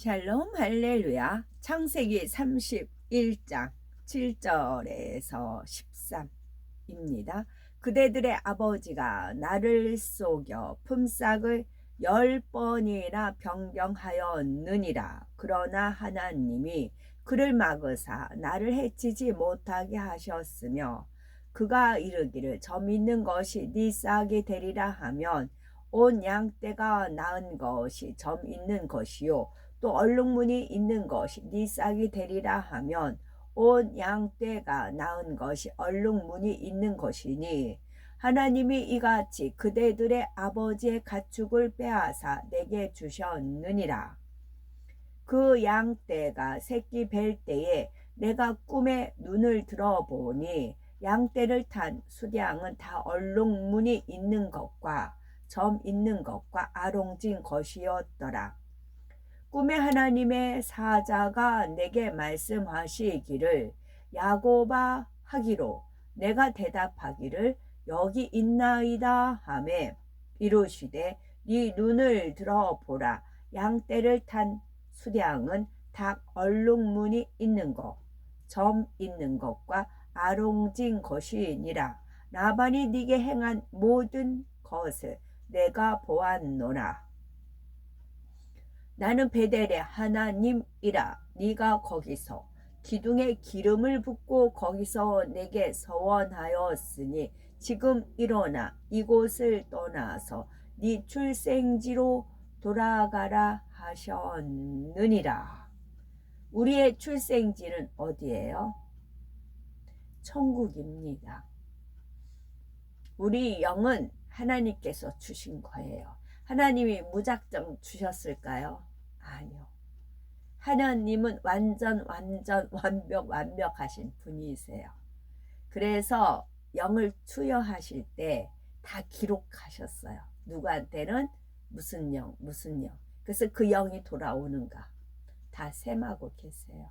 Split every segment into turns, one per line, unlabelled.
샬롬 할렐루야. 창세기 31장 7절에서 13입니다. 그대들의 아버지가 나를 속여 품삯을 10번이나 변경하였느니라. 그러나 하나님이 그를 막으사 나를 해치지 못하게 하셨으며 그가 이르기를 점 있는 것이 네 싹이 되리라 하면 온 양떼가 낳은 것이 점 있는 것이요 또 얼룩무늬 있는 것이 네 싹이 되리라 하면 온 양떼가 낳은 것이 얼룩무늬 있는 것이니 하나님이 이같이 그대들의 아버지의 가축을 빼앗아 내게 주셨느니라. 그 양떼가 새끼 뵐 때에 내가 꿈에 눈을 들어보니 양떼를 탄 수량은 다 얼룩무늬 있는 것과 점 있는 것과 아롱진 것이었더라. 꿈에 하나님의 사자가 내게 말씀하시기를 야곱아 하기로 내가 대답하기를 여기 있나이다 하매 이르시되 네 눈을 들어보라. 양떼를 탄 수량은 닭 얼룩무늬 있는 것, 점 있는 것과 아롱진 것이니라. 라반이 네게 행한 모든 것을 내가 보았노라. 나는 베델의 하나님이라. 네가 거기서 기둥에 기름을 붓고 거기서 내게 서원하였으니 지금 일어나 이곳을 떠나서 네 출생지로 돌아가라 하셨느니라. 우리의 출생지는 어디예요? 천국입니다. 우리 영은 하나님께서 주신 거예요. 하나님이 무작정 주셨을까요? 아니요. 하나님은 완벽하신 분이세요. 그래서 영을 투여하실 때 다 기록하셨어요. 누구한테는 무슨 영, 무슨 영. 그래서 그 영이 돌아오는가 다 셈하고 계세요.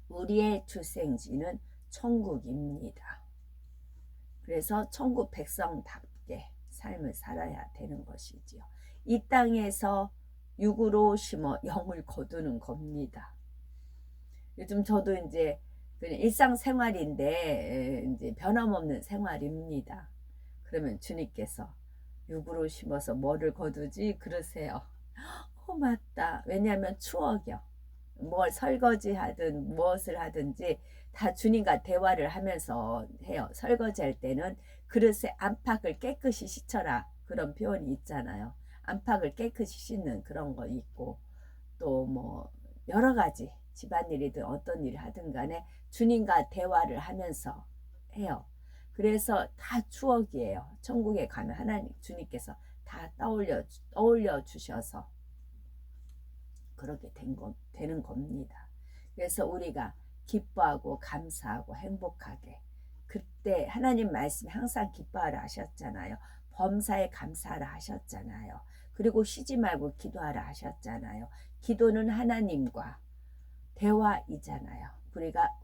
우리의 출생지는 천국입니다. 그래서 천국 백성답게 삶을 살아야 되는 것이지요. 이 땅에서 육으로 심어 영을 거두는 겁니다. 요즘 저도 이제 그냥 일상생활인데 이제 변함없는 생활입니다. 그러면 주님께서 육으로 심어서 뭐를 거두지 그러세요. 맞다. 왜냐하면 추억이요. 뭘 설거지하든 무엇을 하든지 다 주님과 대화를 하면서 해요. 설거지할 때는 그릇에 안팎을 깨끗이 씻어라 그런 표현이 있잖아요. 안팎을 깨끗이 씻는 그런 거 있고 또 뭐 여러 가지 집안일이든 어떤 일을 하든 간에 주님과 대화를 하면서 해요. 그래서 다 추억이에요. 천국에 가면 하나님 주님께서 다 떠올려 주셔서 그렇게 되는 겁니다. 그래서 우리가 기뻐하고 감사하고 행복하게 그때 하나님 말씀 항상 기뻐하라 하셨잖아요. 범사에 감사하라 하셨잖아요. 그리고 쉬지 말고 기도하라 하셨잖아요. 기도는 하나님과 대화이잖아요.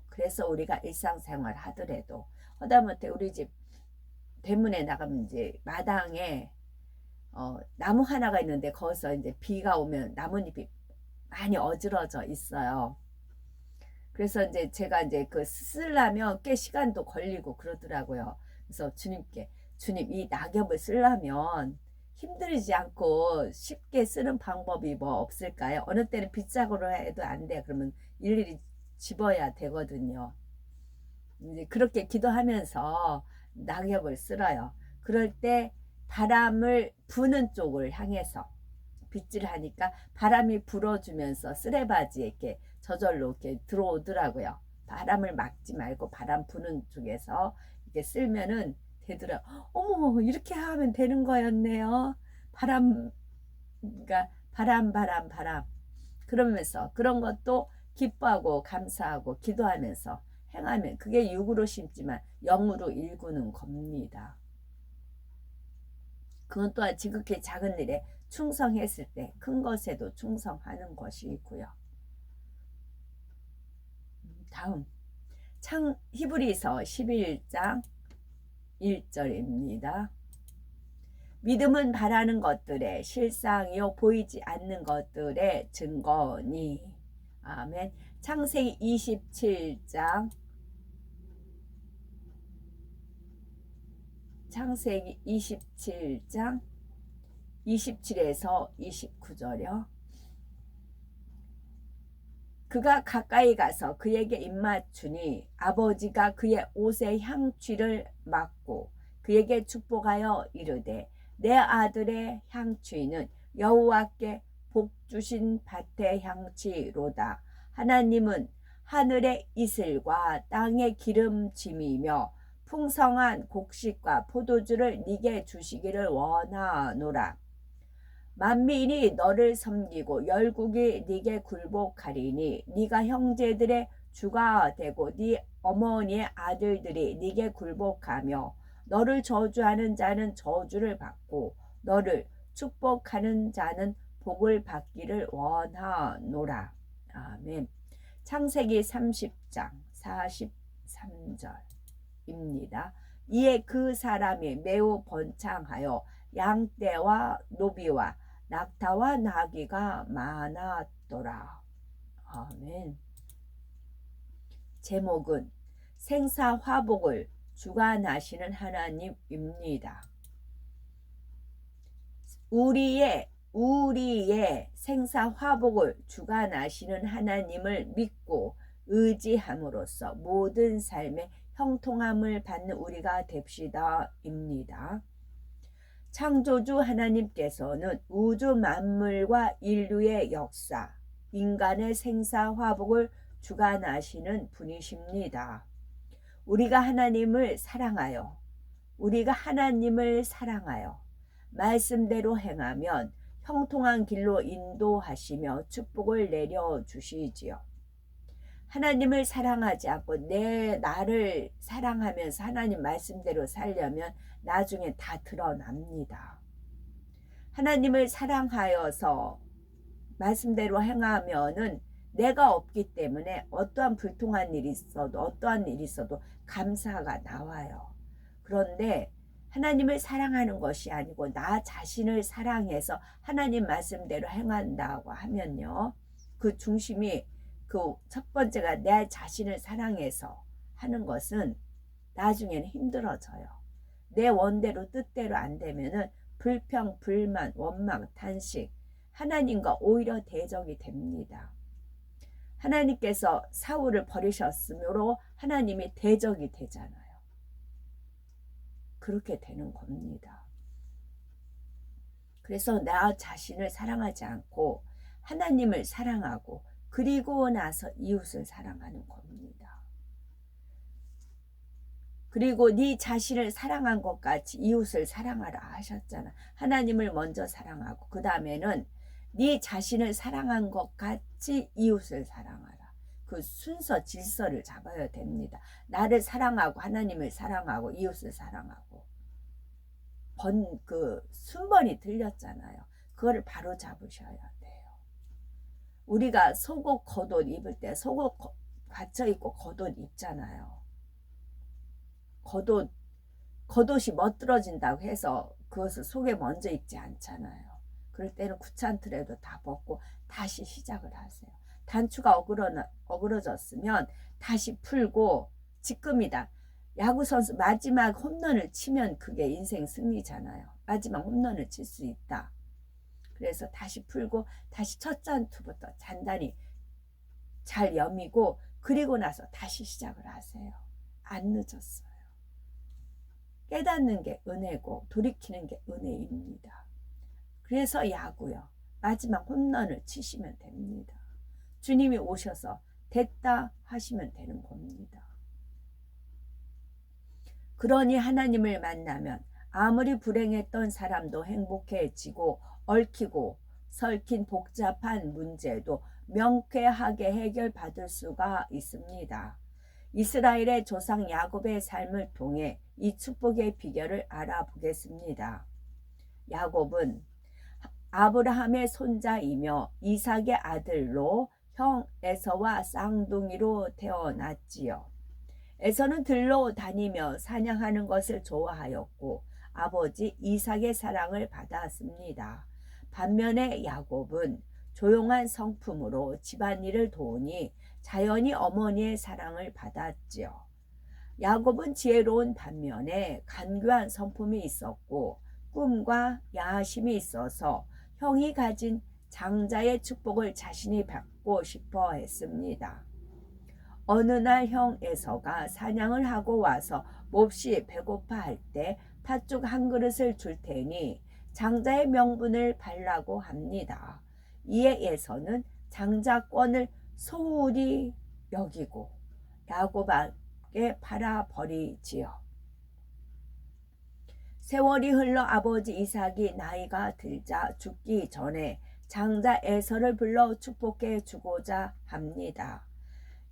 그래서 우리가 일상생활 하더라도 하다못해 우리 집 대문에 나가면 이제 마당에 나무 하나가 있는데 거기서 이제 비가 오면 나뭇잎이 많이 어지러져 있어요. 그래서 이제 제가 이제 그 쓰려면 꽤 시간도 걸리고 그러더라고요. 그래서 주님께 주님 이 낙엽을 쓰려면 힘들지 않고 쉽게 쓰는 방법이 뭐 없을까요? 어느 때는 빗자루로 해도 안 돼. 그러면 일일이 집어야 되거든요. 이제 그렇게 기도하면서 낙엽을 쓸어요. 그럴 때 바람을 부는 쪽을 향해서 빗질 하니까 바람이 불어주면서 쓰레바지에 이렇게 저절로 이렇게 들어오더라고요. 바람을 막지 말고 바람 부는 쪽에서 이렇게 쓸면은 되더라. 어머, 이렇게 하면 되는 거였네요. 그러니까 바람. 그러면서 그런 것도 기뻐하고 감사하고 기도하면서 행하면 그게 육으로 심지만 영으로 일구는 겁니다. 그건 또한 지극히 작은 일에 충성했을 때 큰 것에도 충성하는 것이고요. 다음 히브리서 11장 1절입니다. 믿음은 바라는 것들의 실상이요 보이지 않는 것들의 증거니. 아멘. 창세기 27장 창세기 27장 27에서 29절이요. 그가 가까이 가서 그에게 입맞추니 아버지가 그의 옷의 향취를 맡고 그에게 축복하여 이르되 내 아들의 향취는 여호와께 복 주신 밭의 향취로다. 하나님은 하늘의 이슬과 땅의 기름짐이며 풍성한 곡식과 포도주를 네게 주시기를 원하노라. 만민이 너를 섬기고 열국이 네게 굴복하리니 네가 형제들의 주가 되고 네 어머니의 아들들이 네게 굴복하며 너를 저주하는 자는 저주를 받고 너를 축복하는 자는 복을 받기를 원하노라. 아멘. 창세기 30장 43절입니다. 이에 그 사람이 매우 번창하여 양떼와 노비와 낙타와 나귀가 많았더라. 아멘. 제목은 생사화복을 주관하시는 하나님입니다. 우리의 생사화복을 주관하시는 하나님을 믿고 의지함으로써 모든 삶의 형통함을 받는 우리가 됩시다입니다. 창조주 하나님께서는 우주 만물과 인류의 역사, 인간의 생사화복을 주관하시는 분이십니다. 우리가 하나님을 사랑하여 말씀대로 행하면 형통한 길로 인도하시며 축복을 내려주시지요. 하나님을 사랑하지 않고 나를 사랑하면서 하나님 말씀대로 살려면 나중에 다 드러납니다. 하나님을 사랑하여서 말씀대로 행하면은 내가 없기 때문에 어떠한 불통한 일이 있어도 감사가 나와요. 그런데 하나님을 사랑하는 것이 아니고 나 자신을 사랑해서 하나님 말씀대로 행한다고 하면요. 그 중심이 그 첫 번째가 내 자신을 사랑해서 하는 것은 나중에는 힘들어져요. 내 원대로 뜻대로 안 되면은 불평, 불만, 원망, 탄식, 하나님과 오히려 대적이 됩니다. 하나님께서 사울을 버리셨으므로 하나님이 대적이 되잖아요. 그렇게 되는 겁니다. 그래서 나 자신을 사랑하지 않고 하나님을 사랑하고 그리고 나서 이웃을 사랑하는 겁니다. 그리고 네 자신을 사랑한 것 같이 이웃을 사랑하라 하셨잖아. 하나님을 먼저 사랑하고 그 다음에는 네 자신을 사랑한 것 같이 이웃을 사랑하라. 그 순서 질서를 잡아야 됩니다. 나를 사랑하고 하나님을 사랑하고 이웃을 사랑하고 그 순번이 틀렸잖아요. 그거를 바로 잡으셔야 돼요. 우리가 속옷 겉옷 입을 때 속옷 받쳐 입고 겉옷 입잖아요. 겉옷이 멋들어진다고 해서 그것을 속에 먼저 입지 않잖아요. 그럴 때는 귀찮더라도 다 벗고 다시 시작을 하세요. 단추가 어그러졌으면 다시 풀고 지금이다. 야구선수 마지막 홈런을 치면 그게 인생 승리잖아요. 마지막 홈런을 칠 수 있다. 그래서 다시 풀고 다시 첫 잔투부터 단단히 잘 여미고 그리고 나서 다시 시작을 하세요. 안 늦었어요. 깨닫는 게 은혜고 돌이키는 게 은혜입니다. 그래서 야구요. 마지막 홈런을 치시면 됩니다. 주님이 오셔서 됐다 하시면 되는 겁니다. 그러니 하나님을 만나면 아무리 불행했던 사람도 행복해지고 얽히고 설킨 복잡한 문제도 명쾌하게 해결받을 수가 있습니다. 이스라엘의 조상 야곱의 삶을 통해 이 축복의 비결을 알아보겠습니다. 야곱은 아브라함의 손자이며 이삭의 아들로 형 에서와 쌍둥이로 태어났지요. 에서는 들로 다니며 사냥하는 것을 좋아하였고 아버지 이삭의 사랑을 받았습니다. 반면에 야곱은 조용한 성품으로 집안일을 도우니 자연히 어머니의 사랑을 받았지요. 야곱은 지혜로운 반면에 간교한 성품이 있었고 꿈과 야심이 있어서 형이 가진 장자의 축복을 자신이 받고 싶어 했습니다. 어느 날 형 에서가 사냥을 하고 와서 몹시 배고파할 때 팥죽 한 그릇을 줄 테니 장자의 명분을 발라고 합니다. 이에 에서는 장자권을 소홀히 여기고 야곱에게 팔아버리지요. 세월이 흘러 아버지 이삭이 나이가 들자 죽기 전에 장자 에서를 불러 축복해 주고자 합니다.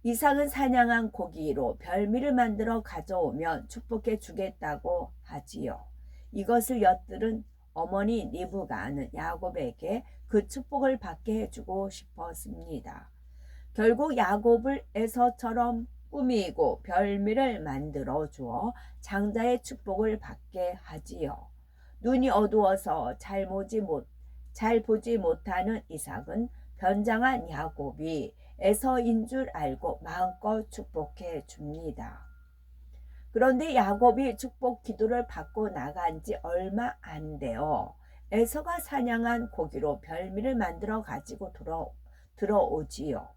이삭은 사냥한 고기로 별미를 만들어 가져오면 축복해 주겠다고 하지요. 이것을 엿들은 어머니 리브가는 야곱에게 그 축복을 받게 해주고 싶었습니다. 결국 야곱을 에서처럼 꾸미고 별미를 만들어 주어 장자의 축복을 받게 하지요. 눈이 어두워서 잘 보지 못하는 이삭은 변장한 야곱이 에서인 줄 알고 마음껏 축복해 줍니다. 그런데 야곱이 축복 기도를 받고 나간 지 얼마 안 되어 에서가 사냥한 고기로 별미를 만들어 가지고 들어오지요.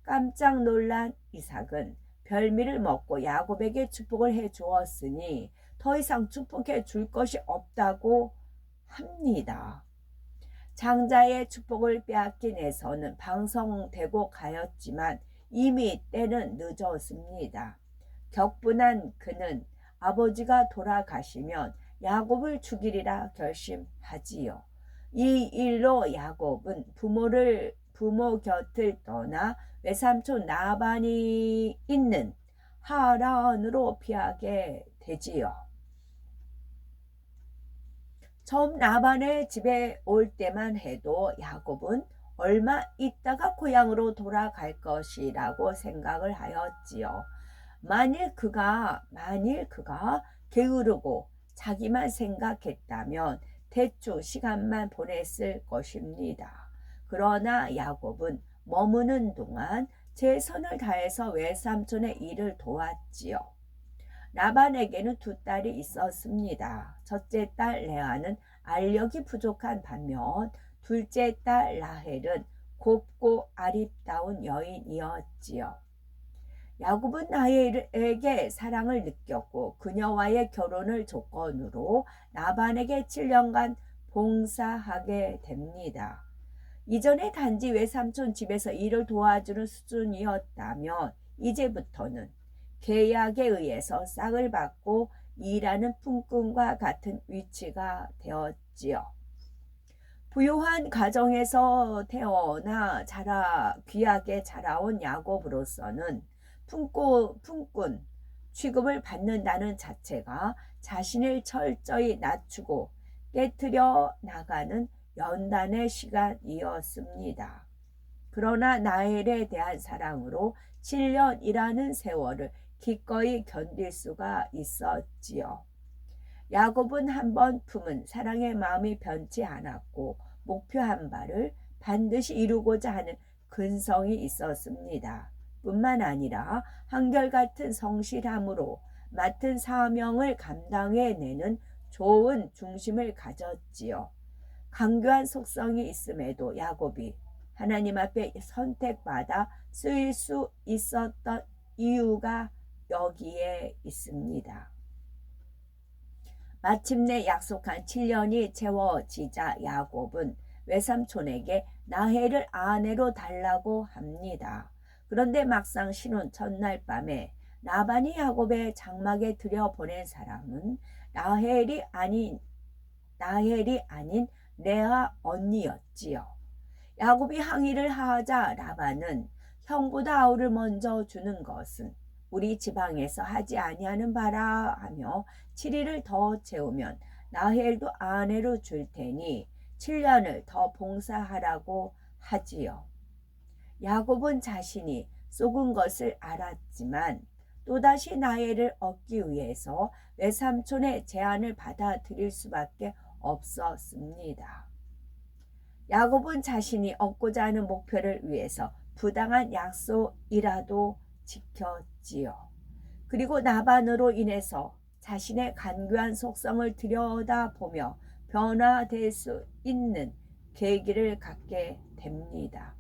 깜짝 놀란 이삭은 별미를 먹고 야곱에게 축복을 해 주었으니 더 이상 축복해 줄 것이 없다고 합니다. 장자의 축복을 빼앗긴 에서는 방성되고 가였지만 이미 때는 늦었습니다. 격분한 그는 아버지가 돌아가시면 야곱을 죽이리라 결심하지요. 이 일로 야곱은 부모 곁을 떠나 외삼촌 라반이 있는 하란으로 피하게 되지요. 처음 라반의 집에 올 때만 해도 야곱은 얼마 있다가 고향으로 돌아갈 것이라고 생각을 하였지요. 만일 그가 게으르고 자기만 생각했다면 대충 시간만 보냈을 것입니다. 그러나 야곱은 머무는 동안 최선을 다해서 외삼촌의 일을 도왔지요. 라반에게는 두 딸이 있었습니다. 첫째 딸 레아는 알력이 부족한 반면 둘째 딸 라헬은 곱고 아립다운 여인이었지요. 야곱은 라헬에게 사랑을 느꼈고 그녀와의 결혼을 조건으로 라반에게 7년간 봉사하게 됩니다. 이전에 단지 외삼촌 집에서 일을 도와주는 수준이었다면 이제부터는 계약에 의해서 싹을 받고 일하는 품꾼과 같은 위치가 되었지요. 부유한 가정에서 태어나 귀하게 자라온 야곱으로서는 품꾼 취급을 받는다는 자체가 자신을 철저히 낮추고 깨트려 나가는 연단의 시간이었습니다. 그러나 라헬에 대한 사랑으로 7년이라는 세월을 기꺼이 견딜 수가 있었지요. 야곱은 한번 품은 사랑의 마음이 변치 않았고 목표한 바를 반드시 이루고자 하는 근성이 있었습니다. 뿐만 아니라 한결같은 성실함으로 맡은 사명을 감당해내는 좋은 중심을 가졌지요. 강교한 속성이 있음에도 야곱이 하나님 앞에 선택받아 쓰일 수 있었던 이유가 여기에 있습니다. 마침내 약속한 7년이 채워지자 야곱은 외삼촌에게 라헬을 아내로 달라고 합니다. 그런데 막상 신혼 첫날 밤에 라반이 야곱의 장막에 들여보낸 사람은 라헬이 아닌 레아 언니였지요. 야곱이 항의를 하자 라반은 형보다 아우를 먼저 주는 것은 우리 지방에서 하지 아니하는 바라 하며 7일을 더 채우면 라헬도 아내로 줄 테니 7년을 더 봉사하라고 하지요. 야곱은 자신이 속은 것을 알았지만 또다시 나혜를 얻기 위해서 외삼촌의 제안을 받아들일 수밖에 없었습니다. 야곱은 자신이 얻고자 하는 목표를 위해서 부당한 약속이라도 지켰지요. 그리고 나반으로 인해서 자신의 간교한 속성을 들여다보며 변화될 수 있는 계기를 갖게 됩니다.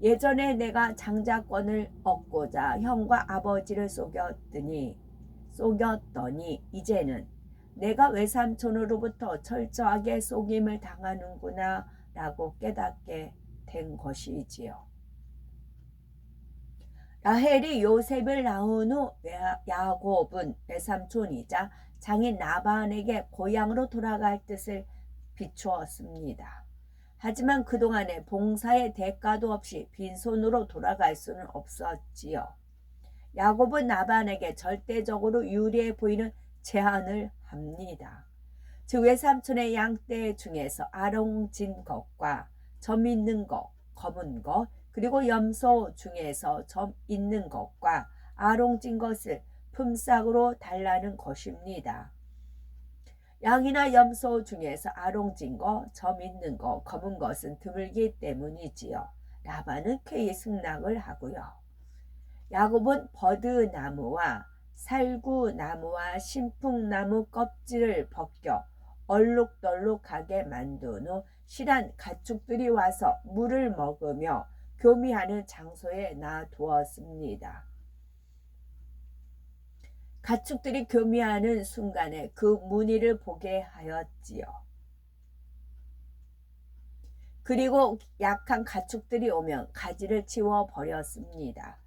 예전에 내가 장자권을 얻고자 형과 아버지를 속였더니 이제는 내가 외삼촌으로부터 철저하게 속임을 당하는구나 라고 깨닫게 된 것이지요. 라헬이 요셉을 낳은 후 야곱은 외삼촌이자 장인 라반에게 고향으로 돌아갈 뜻을 비추었습니다. 하지만 그동안의 봉사의 대가도 없이 빈손으로 돌아갈 수는 없었지요. 야곱은 라반에게 절대적으로 유리해 보이는 제안을 합니다. 즉 외삼촌의 양떼 중에서 아롱진 것과 점 있는 것, 검은 것, 그리고 염소 중에서 점 있는 것과 아롱진 것을 품삯으로 달라는 것입니다. 양이나 염소 중에서 아롱진 것, 점 있는 것, 검은 것은 드물기 때문이지요. 라반은 쾌히 승낙을 하고요. 야곱은 버드나무와 살구나무와 신풍나무 껍질을 벗겨 얼룩덜룩하게 만든 후 실한 가축들이 와서 물을 먹으며 교미하는 장소에 놔두었습니다. 가축들이 교미하는 순간에 그 무늬를 보게 하였지요. 그리고 약한 가축들이 오면 가지를 치워버렸습니다.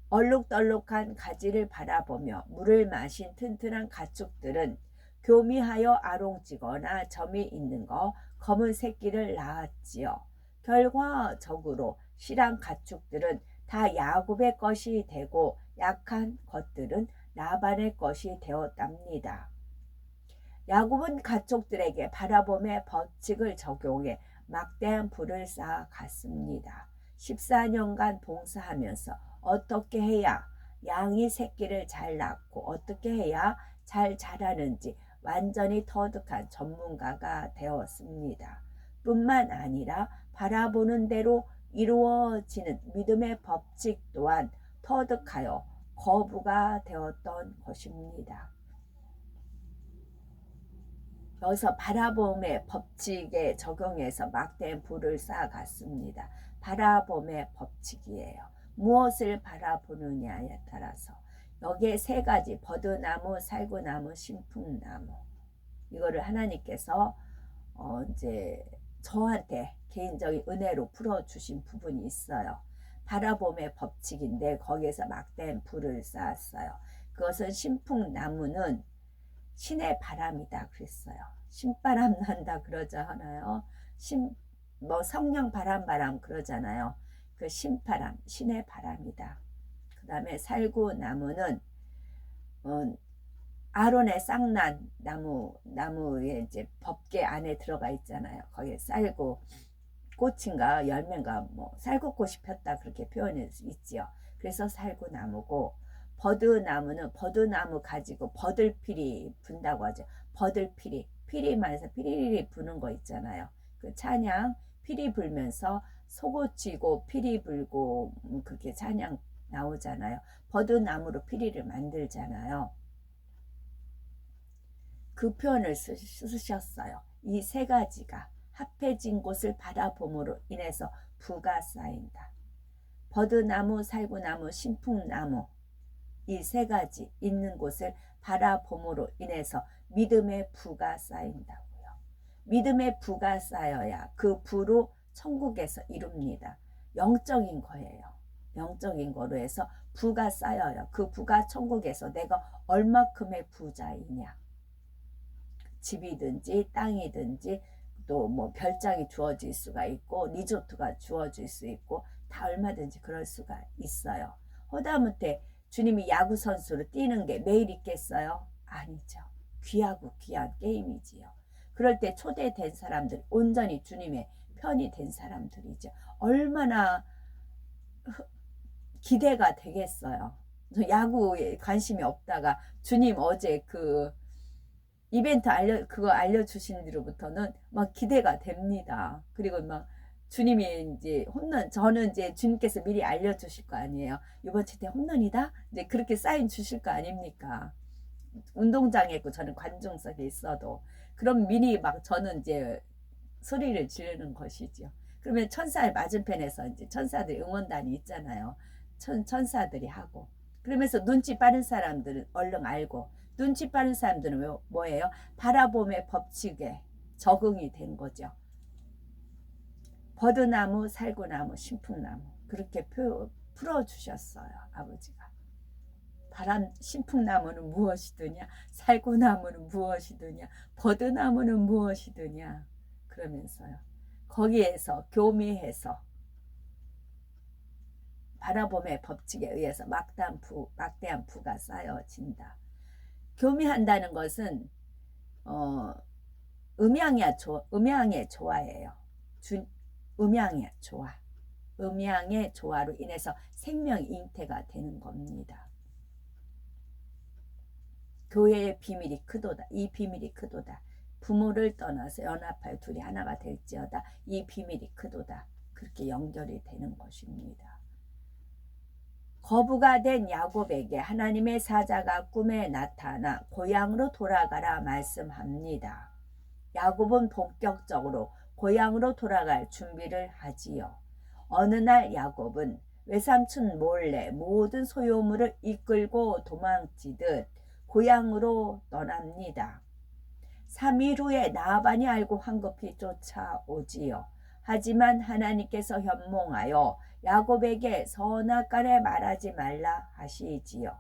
얼룩덜룩한 가지를 바라보며 물을 마신 튼튼한 가축들은 교미하여 아롱지거나 점이 있는 것, 검은 새끼를 낳았지요. 결과적으로 실한 가축들은 다 야곱의 것이 되고 약한 것들은 라반의 것이 되었답니다. 야곱은 가축들에게 바라봄의 법칙을 적용해 막대한 부를 쌓아갔습니다. 14년간 봉사하면서 어떻게 해야 양이 새끼를 잘 낳고 어떻게 해야 잘 자라는지 완전히 터득한 전문가가 되었습니다. 뿐만 아니라 바라보는 대로 이루어지는 믿음의 법칙 또한 터득하여 거부가 되었던 것입니다. 여기서 바라봄의 법칙에 적용해서 막대한 부를 쌓아갔습니다. 바라봄의 법칙이에요. 무엇을 바라보느냐에 따라서 여기에 세 가지 버드나무, 살구나무, 신풍나무 이거를 하나님께서 이제 저한테 개인적인 은혜로 풀어주신 부분이 있어요. 바라봄의 법칙인데 거기에서 막대한 불을 쌓았어요. 그것은 신풍나무는 신의 바람이다 그랬어요. 신바람 난다 그러잖아요. 성령 바람 그러잖아요. 그 신바람, 신의 바람이다. 그 다음에 살구나무는 아론의 쌍난 나무에 이제 법계 안에 들어가 있잖아요. 거기에 쌀고 꽃인가 열매인가 뭐 쌀국꽃이 폈다 그렇게 표현할 수 있지요. 그래서 살구나무고 버드나무는 버드나무 가지고 버들피리 분다고 하죠. 버들피리, 피리만해서 피리리 부는 거 있잖아요. 그 찬양 피리 불면서 소고치고 피리 불고 그렇게 찬양 나오잖아요. 버드나무로 피리를 만들잖아요. 그 표현을 쓰셨어요. 이 세 가지가 합해진 곳을 바라봄으로 인해서 부가 쌓인다. 버드나무, 살구나무, 신풍나무 이 세 가지 있는 곳을 바라봄으로 인해서 믿음의 부가 쌓인다고요. 믿음의 부가 쌓여야 그 부로 천국에서 이룹니다. 영적인 거예요. 영적인 거로 해서 부가 쌓여요. 그 부가 천국에서 내가 얼마큼의 부자이냐. 집이든지 땅이든지 또 뭐 별장이 주어질 수가 있고 리조트가 주어질 수 있고 다 얼마든지 그럴 수가 있어요. 허다못해 주님이 야구 선수로 뛰는 게 매일 있겠어요? 아니죠. 귀하고 귀한 게임이지요. 그럴 때 초대된 사람들 온전히 주님의 편이 된 사람들이죠. 얼마나 기대가 되겠어요. 저 야구에 관심이 없다가 주님 어제 그 이벤트 그거 알려주신 뒤로부터는 막 기대가 됩니다. 그리고 막 주님이 이제 홈런, 저는 이제 주님께서 미리 알려주실 거 아니에요. 이번 주 때 홈런이다? 이제 그렇게 사인 주실 거 아닙니까? 운동장에 있고 저는 관중석에 있어도. 그럼 미리 막 저는 이제 소리를 지르는 것이죠. 그러면 천사의 맞은편에서 이제 천사들 응원단이 있잖아요. 천사들이 하고. 그러면서 눈치 빠른 사람들은 얼른 알고, 눈치 빠른 사람들은 뭐예요? 바라봄의 법칙에 적응이 된 거죠. 버드나무, 살구나무, 신풍나무 그렇게 풀어주셨어요. 아버지가. 신풍나무는 무엇이더냐, 살구나무는 무엇이더냐, 버드나무는 무엇이더냐 그러면서요. 거기에서 교미해서 바라봄의 법칙에 의해서 막대한 부가 쌓여진다. 교미한다는 것은 음양의 조화예요. 음양의 조화. 음양의 조화로 인해서 생명 잉태가 되는 겁니다. 교회의 비밀이 크도다. 이 비밀이 크도다. 부모를 떠나서 연합하여 둘이 하나가 될지어다. 이 비밀이 크도다. 그렇게 연결이 되는 것입니다. 거부가 된 야곱에게 하나님의 사자가 꿈에 나타나 고향으로 돌아가라 말씀합니다. 야곱은 본격적으로 고향으로 돌아갈 준비를 하지요. 어느 날 야곱은 외삼촌 몰래 모든 소유물을 이끌고 도망치듯 고향으로 떠납니다. 3일 후에 라반이 알고 황급히 쫓아오지요. 하지만 하나님께서 현몽하여 야곱에게 선악간에 말하지 말라 하시지요.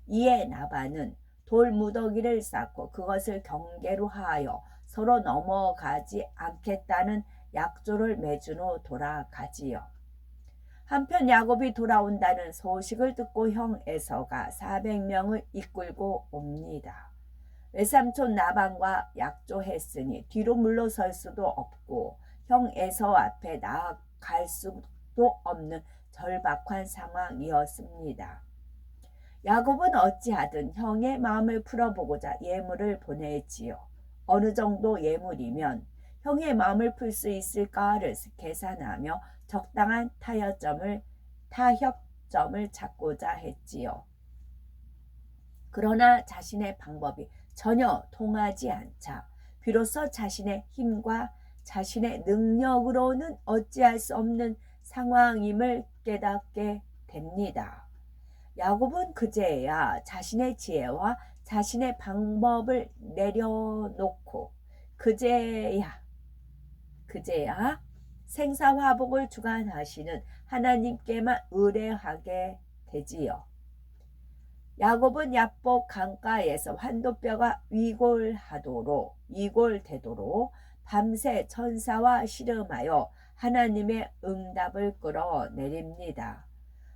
이에 라반은 돌무더기를 쌓고 그것을 경계로 하여 서로 넘어가지 않겠다는 약조를 맺은 후 돌아가지요. 한편 야곱이 돌아온다는 소식을 듣고 형 에서가 400명을 이끌고 옵니다. 외삼촌 라반과 약조했으니 뒤로 물러설 수도 없고 형 에서 앞에 나아갈 수도 없는 절박한 상황이었습니다. 야곱은 어찌하든 형의 마음을 풀어보고자 예물을 보내지요. 어느 정도 예물이면 형의 마음을 풀 수 있을까를 계산하며 적당한 타협점을 찾고자 했지요. 그러나 자신의 방법이 전혀 통하지 않자 비로소 자신의 힘과 자신의 능력으로는 어찌할 수 없는 상황임을 깨닫게 됩니다. 야곱은 그제야 자신의 지혜와 자신의 방법을 내려놓고 그제야 생사화복을 주관하시는 하나님께만 의뢰하게 되지요. 야곱은 야복 강가에서 환도뼈가 위골되도록 밤새 천사와 씨름하여 하나님의 응답을 끌어내립니다.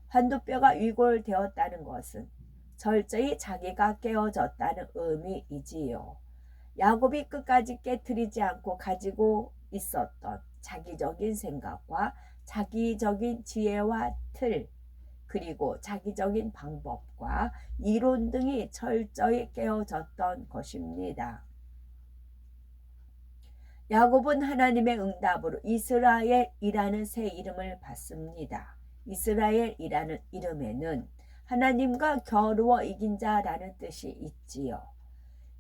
환도뼈가 위골되었다는 것은 철저히 자기가 깨어졌다는 의미이지요. 야곱이 끝까지 깨트리지 않고 가지고 있었던 자기적인 생각과 자기적인 지혜와 틀, 그리고 자기적인 방법과 이론 등이 철저히 깨어졌던 것입니다. 야곱은 하나님의 응답으로 이스라엘이라는 새 이름을 받습니다. 이스라엘이라는 이름에는 하나님과 겨루어 이긴 자라는 뜻이 있지요.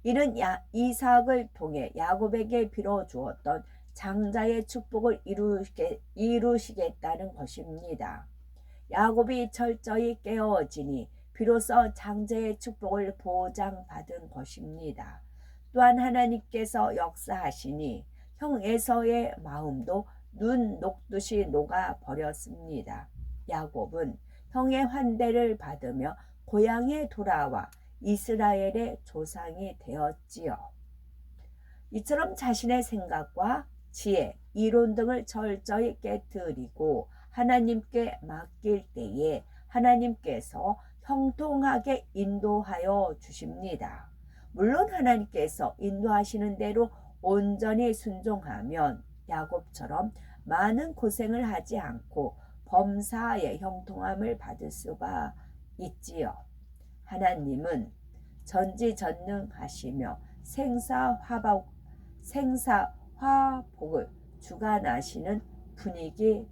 이는 이삭을 통해 야곱에게 빌어주었던 장자의 축복을 이루시겠다는 것입니다. 야곱이 철저히 깨어지니 비로소 장자의 축복을 보장받은 것입니다. 또한 하나님께서 역사하시니 형 에서의 마음도 눈 녹듯이 녹아버렸습니다. 야곱은 형의 환대를 받으며 고향에 돌아와 이스라엘의 조상이 되었지요. 이처럼 자신의 생각과 지혜, 이론 등을 철저히 깨뜨리고 하나님께 맡길 때에 하나님께서 형통하게 인도하여 주십니다. 물론 하나님께서 인도하시는 대로 온전히 순종하면 야곱처럼 많은 고생을 하지 않고 범사의 형통함을 받을 수가 있지요. 하나님은 전지전능하시며 생사화복을 주관하시는 분이기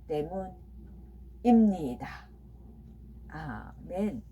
때문입니다. 아멘.